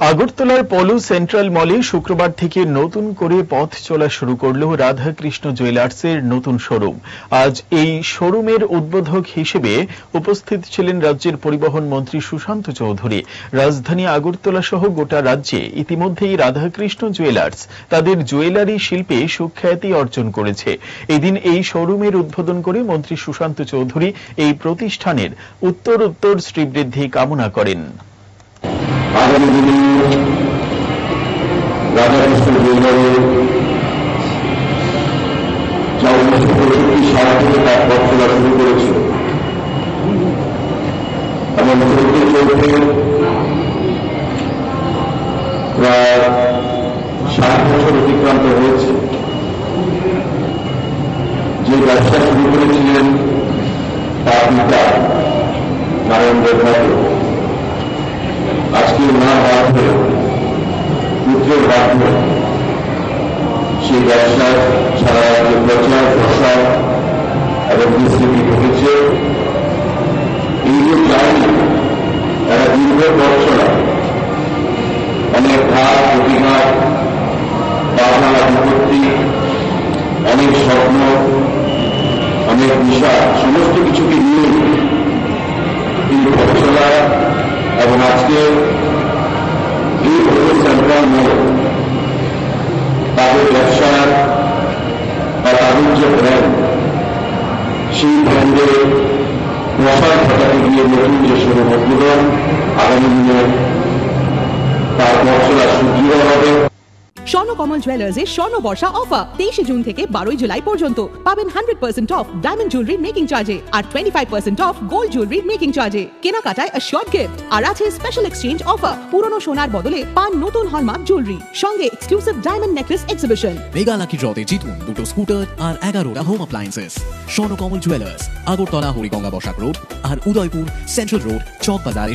আগরতলার পলু সেন্ট্রাল মলে শুক্রবার থেকে নতুন করে পথ চলা শুরু করল রাধাকৃষ্ণ জুয়েলার্সের নতুন শোরুম। আজ এই শোরুমের উদ্বোধক হিসেবে উপস্থিত ছিলেন রাজ্যের পরিবহন মন্ত্রী সুশান্ত চৌধুরী। রাজধানী আগরতলা সহ গোটা রাজ্যে ইতিমধ্যেই রাধাকৃষ্ণ জুয়েলার্স তাদের জুয়েলারি শিল্পে সুখ্যাতি অর্জন করেছে। এদিন এই শোরুমের উদ্বোধন করে মন্ত্রী সুশান্ত চৌধুরী এই প্রতিষ্ঠানের উত্তরোত্তর শ্রীবৃদ্ধি কামনা করেন। আগামী দিনে রাধাকৃষ্ণ জুয়েলারের 1965 সাল থেকে তার পথ চলা শুরু করেছে এবং চলতে চলতে প্রায় 60 বছর অতিক্রান্ত হয়েছে। যে ব্যবসা শুরু করেছিলেন তার পিতা নারায়ণ দেবনাথ আজকে ওনার মাধ্যমে পুত্রের মাধ্যমে সেই ব্যবসায় সারা রাজ্যে প্রচার প্রসার এবং বিস্তৃতি ঘটেছে। এই যে জার্নি একটা দীর্ঘ পথ চলা, অনেক ঘাত প্রতিঘাত, বাধা বিপত্তি, অনেক স্বপ্ন, অনেক বিষয়, সমস্ত কিছুকে নিয়ে এই পথ চলা এবং আজকে এই সেন্ট্রাল মল তাদের ব্যবসা বা তাদের যে ব্র্যান্ড, সেই ব্র্যান্ডের প্রসার ঘটাতে গিয়ে নতুন যে শোরুম উদ্বোধন, আগামী দিনে তার পথ চলা সুদৃঢ় হবে। স্বর্ণকমল জুয়েলার্স এর স্বর্ণ বর্ষা অফার 23 জুন থেকে 12 জুলাই পর্যন্ত পাবেন 100% অফ ডায়মন্ড জুয়েলারি মেকিং চার্জে আর 25% অফ গোল্ড জুয়েলারি মেকিং চার্জে। কেনাকাটায় অ্যাশিওরড গিফট আর আছে স্পেশাল এক্সচেঞ্জ অফার। পুরনো সোনার বদলে পান নতুন হলমার্ক জুয়েলারি, সঙ্গে exclusive diamond necklace exhibition. Mega lucky ড্রতে জিতুন দুটো স্কুটার আর 11টা home appliances. Swarnakamal jewellers, Agartala Hariganga Basak road আর উদয়পুর সেন্ট্রাল রোড চক বাজারে।